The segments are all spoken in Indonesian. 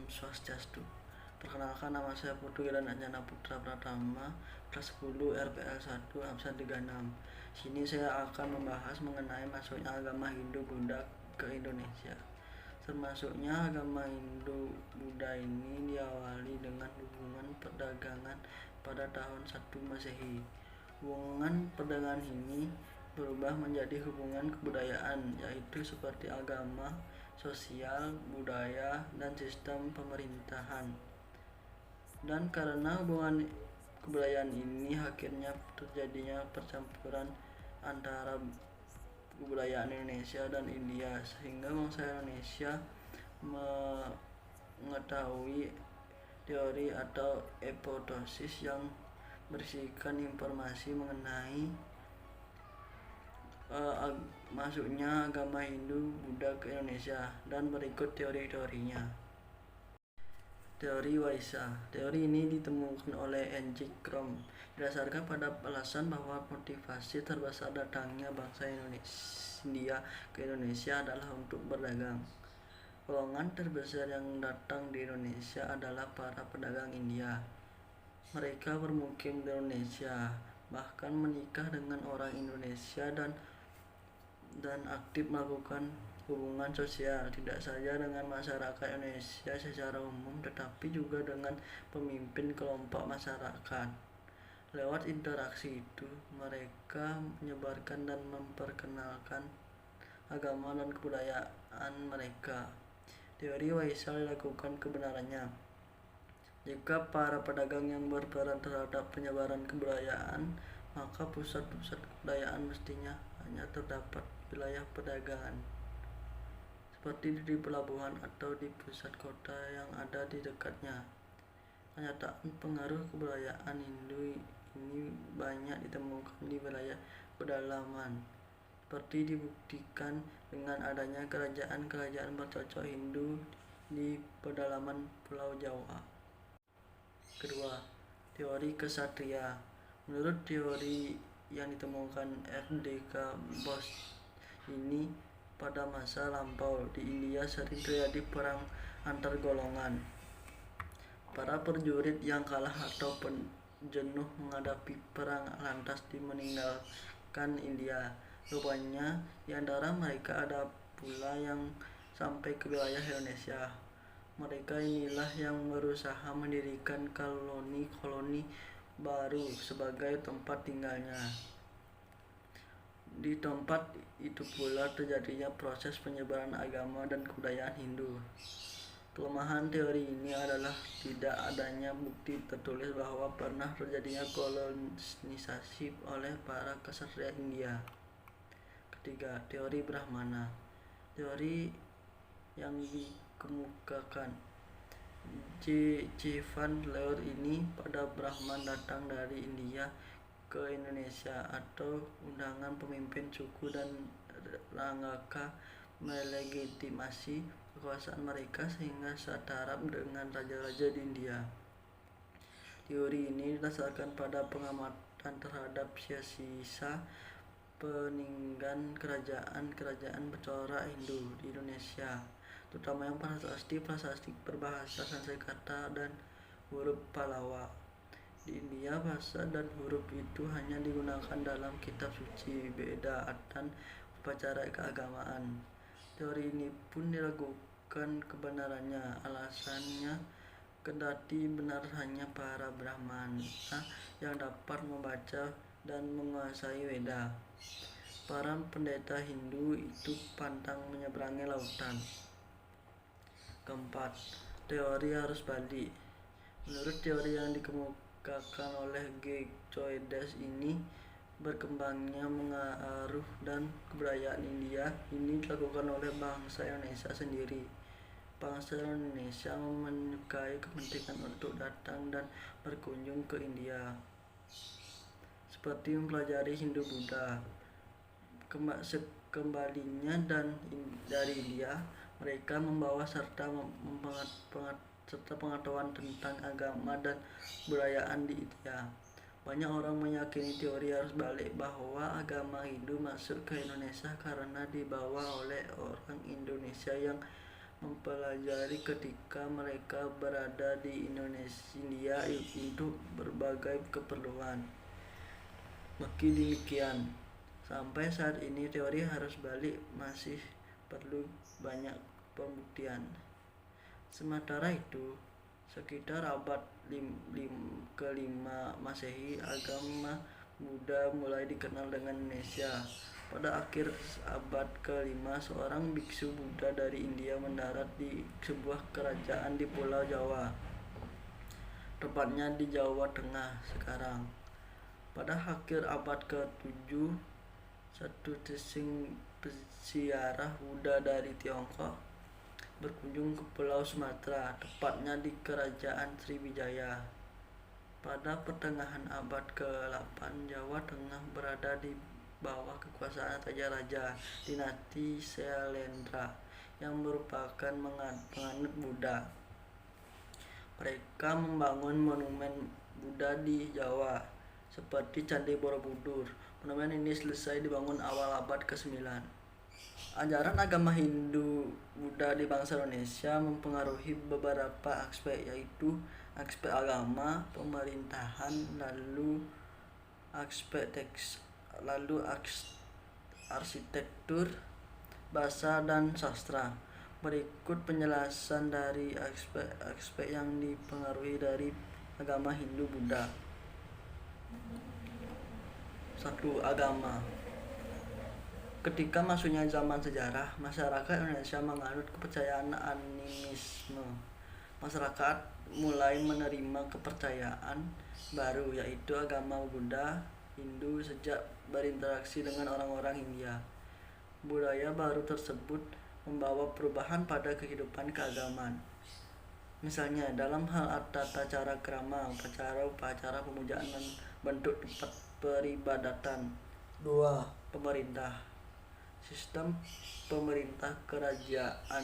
Swastiastu. Perkenalkan, nama saya Putu Giran Anjana Putra Pratama, kelas 10 RPL 1 absen 36. Sini saya akan membahas mengenai masuknya agama Hindu-Buddha ke Indonesia. Termasuknya agama Hindu-Buddha ini diawali dengan hubungan perdagangan pada tahun 1 Masehi. Hubungan perdagangan ini berubah menjadi hubungan kebudayaan, yaitu seperti agama, sosial, budaya, dan sistem pemerintahan. Dan karena hubungan kebudayaan ini akhirnya terjadinya percampuran antara kebudayaan Indonesia dan India, sehingga bangsa Indonesia mengetahui teori atau epodosis yang berisikan informasi mengenai masuknya agama Hindu-Buddha ke Indonesia, dan berikut teori-teorinya. Teori Waisa. Teori ini ditemukan oleh N.G. Krom, didasarkan pada alasan bahwa motivasi terbesar datangnya bangsa India ke Indonesia adalah untuk berdagang. Golongan terbesar yang datang di Indonesia adalah para pedagang India. Mereka bermukim di Indonesia, bahkan menikah dengan orang Indonesia dan aktif melakukan hubungan sosial, tidak saja dengan masyarakat Indonesia secara umum, tetapi juga dengan pemimpin kelompok masyarakat. Lewat interaksi itu, mereka menyebarkan dan memperkenalkan agama dan kebudayaan mereka. Teori Waisa dilakukan kebenarannya. Jika para pedagang yang berperan terhadap penyebaran kebudayaan, maka pusat-pusat kebudayaan mestinya hanya terdapat wilayah perdagangan, seperti di pelabuhan atau di pusat kota yang ada di dekatnya. Kenyataan pengaruh kebudayaan Hindu ini banyak ditemukan di wilayah pedalaman, seperti dibuktikan dengan adanya kerajaan-kerajaan bercocok Hindu di pedalaman Pulau Jawa. Kedua, teori kesatria. Menurut teori yang ditemukan F.D.K. Bose ini, pada masa lampau di India sering terjadi perang antar golongan. Para prajurit yang kalah atau jenuh menghadapi perang lantas meninggalkan India. Rupanya di antara mereka ada pula yang sampai ke wilayah Indonesia. Mereka inilah yang berusaha mendirikan koloni-koloni baru sebagai tempat tinggalnya. Di tempat itu pula terjadinya proses penyebaran agama dan kebudayaan Hindu. Kelemahan teori ini adalah tidak adanya bukti tertulis bahwa pernah terjadinya kolonisasi oleh para ksatria India. Ketiga, teori Brahmana. Teori yang dikemukakan J. Van Leur ini pada Brahman datang dari India ke Indonesia atau undangan pemimpin suku dan Ranggaka melegitimasi kekuasaan mereka sehingga setaraf dengan raja-raja di India. Teori ini didasarkan pada pengamatan terhadap sisa peninggalan kerajaan-kerajaan bercorak Hindu di Indonesia, terutama yang prasasti berbahasa Sanskerta dan huruf Pallawa. Di India, bahasa dan huruf itu hanya digunakan dalam kitab suci, Veda, dan upacara keagamaan. Teori ini pun diragukan kebenarannya. Alasannya, kendati benar hanya para Brahmana yang dapat membaca dan menguasai Veda, para pendeta Hindu itu pantang menyeberangi lautan. Keempat, teori arus balik. Menurut teori yang dikemukakan oleh G. Coedes ini, berkembangnya pengaruh dan kebudayaan India ini dilakukan oleh bangsa Indonesia sendiri. Bangsa Indonesia menyukai kepentingan untuk datang dan berkunjung ke India, seperti mempelajari Hindu-Buddha. Kembalinya dari India, mereka membawa serta pengetahuan tentang agama dan kebudayaan di India. Banyak orang meyakini teori arus balik bahwa agama Hindu masuk ke Indonesia karena dibawa oleh orang Indonesia yang mempelajari ketika mereka berada di India untuk berbagai keperluan. Meski demikian, sampai saat ini teori arus balik masih perlu banyak pembuktian. Sementara itu, sekitar abad ke-5 Masehi, agama Buddha mulai dikenal dengan Indonesia. Pada akhir abad ke-5, seorang biksu Buddha dari India mendarat di sebuah kerajaan di Pulau Jawa, tepatnya di Jawa Tengah sekarang. Pada akhir abad ke-7, satu peziarah Buddha dari Tiongkok berkunjung ke Pulau Sumatera, tepatnya di Kerajaan Sriwijaya. Pada pertengahan abad ke-8, Jawa Tengah berada di bawah kekuasaan raja-raja dinasti Syailendra yang merupakan penganut Buddha. Mereka membangun monumen Buddha di Jawa, seperti Candi Borobudur. Monumen ini selesai dibangun awal abad ke-9. Ajaran agama Hindu Buddha di bangsa Indonesia mempengaruhi beberapa aspek, yaitu aspek agama, pemerintahan, lalu arsitektur, bahasa, dan sastra. Berikut penjelasan dari aspek-aspek yang dipengaruhi dari agama Hindu Buddha. 1. Agama. Ketika masuknya zaman sejarah, masyarakat Indonesia menganut kepercayaan animisme. Masyarakat mulai menerima kepercayaan baru, yaitu agama Buddha Hindu sejak berinteraksi dengan orang-orang India. Budaya baru tersebut membawa perubahan pada kehidupan keagamaan. Misalnya dalam hal tata cara krama, upacara pemujaan, dan bentuk tempat peribadatan. 2. Pemerintah. Sistem pemerintah kerajaan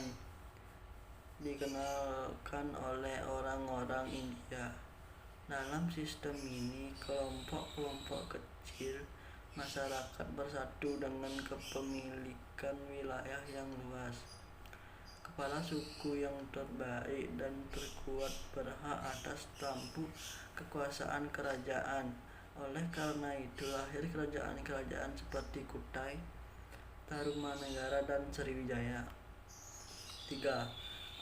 dikenalkan oleh orang-orang India. Dalam sistem ini, kelompok-kelompok kecil masyarakat bersatu dengan kepemilikan wilayah yang luas. Kepala suku yang terbaik dan terkuat berhak atas tampuk kekuasaan kerajaan. Oleh karena itu, lahir kerajaan-kerajaan seperti Kutai, Tarumanegara, dan Sriwijaya. 3.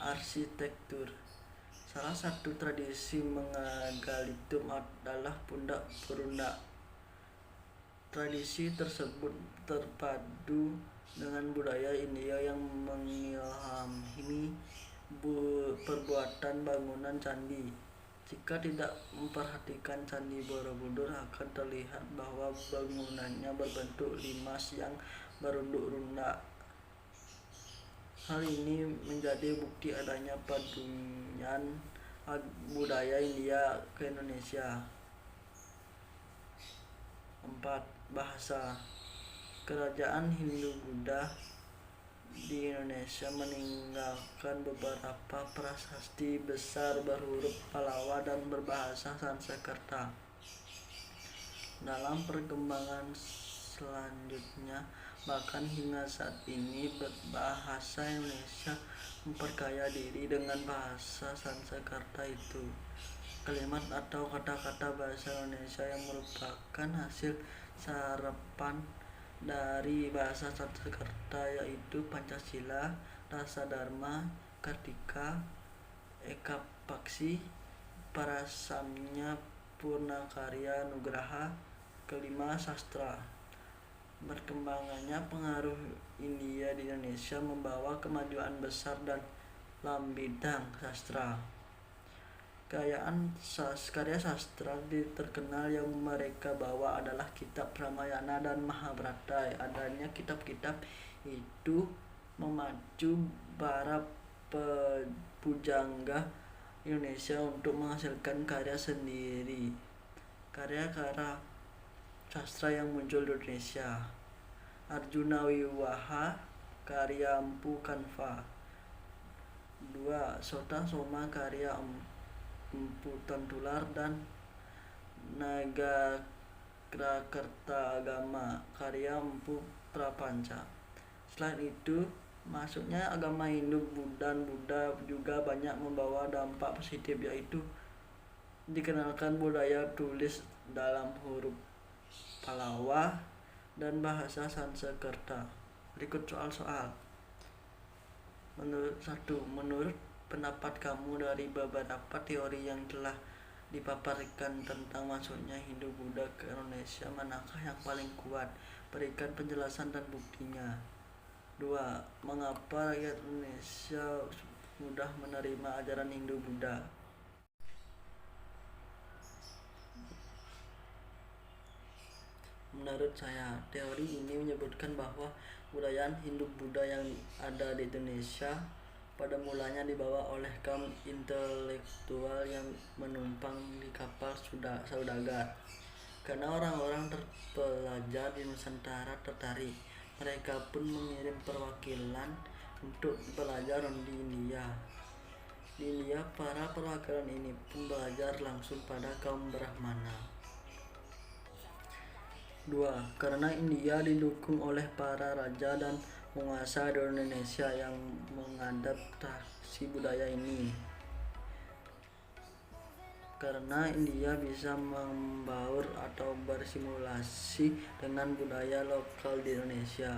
Arsitektur. Salah satu tradisi megalitum adalah pundak perunda. Tradisi tersebut terpadu dengan budaya India yang mengilhami perbuatan bangunan candi. Jika tidak memperhatikan Candi Borobudur, akan terlihat bahwa bangunannya berbentuk limas yang berundak-undak. Hal ini menjadi bukti adanya paduan budaya India ke Indonesia. 4. Bahasa. Kerajaan Hindu Buddha di Indonesia meninggalkan beberapa prasasti besar berhuruf Pallawa dan berbahasa Sanskerta. Dalam perkembangan selanjutnya, bahkan hingga saat ini, bahasa Indonesia memperkaya diri dengan bahasa Sanskerta itu. Kalimat atau kata-kata bahasa Indonesia yang merupakan hasil serapan dari bahasa Sanskerta yaitu Pancasila, Rasa Dharma, Kartika, Ekapaksi, Parasamnya, Purnakarya, Nugraha. 5. Sastra. Berkembangnya pengaruh India di Indonesia membawa kemajuan besar dalam bidang sastra. Karya sastra terkenal yang mereka bawa adalah kitab Ramayana dan Mahabharata. Adanya kitab-kitab itu memacu para pujangga Indonesia untuk menghasilkan karya sendiri. Karya-karya sastra yang muncul di Indonesia: Arjuna Wiwaha karya Empu Kanva. 2. Sota Soma karya Empu Tantular dan Nagakrakerta Agama karya Empu Prapanca. Selain itu, Maksudnya agama Hindu dan Buddha juga banyak membawa dampak positif, yaitu dikenalkan budaya tulis dalam huruf Pallava dan bahasa Sanskerta. Berikut soal-soal. Menurut pendapat kamu dari beberapa teori yang telah dipaparkan tentang masuknya Hindu Buddha ke Indonesia, manakah yang paling kuat? Berikan penjelasan dan buktinya. 2. Mengapa rakyat Indonesia mudah menerima ajaran Hindu Buddha? Menurut saya, teori ini menyebutkan bahwa budaya Hindu Buddha yang ada di Indonesia pada mulanya dibawa oleh kaum intelektual yang menumpang di kapal saudagar. Karena orang-orang terpelajar di Nusantara tertarik, mereka pun mengirim perwakilan untuk belajar di India. Di India, para perwakilan ini pun belajar langsung pada kaum Brahmana. 2. Karena India didukung oleh para raja dan penguasa di Indonesia yang mengadaptasi budaya ini. Karena India bisa membaur atau bersimulasi dengan budaya lokal di Indonesia.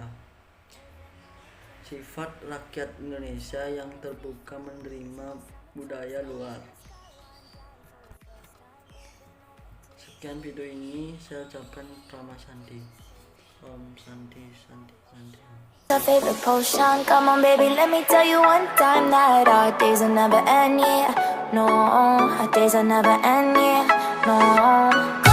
Sifat rakyat Indonesia yang terbuka menerima budaya luar. Sekian video ini, saya ucapkan Rama Santi. Om Santi, Santi, Santi. Your favorite potion, come on baby, let me tell you one time that our days will never end, yeah. No, our days will never end, yeah. No.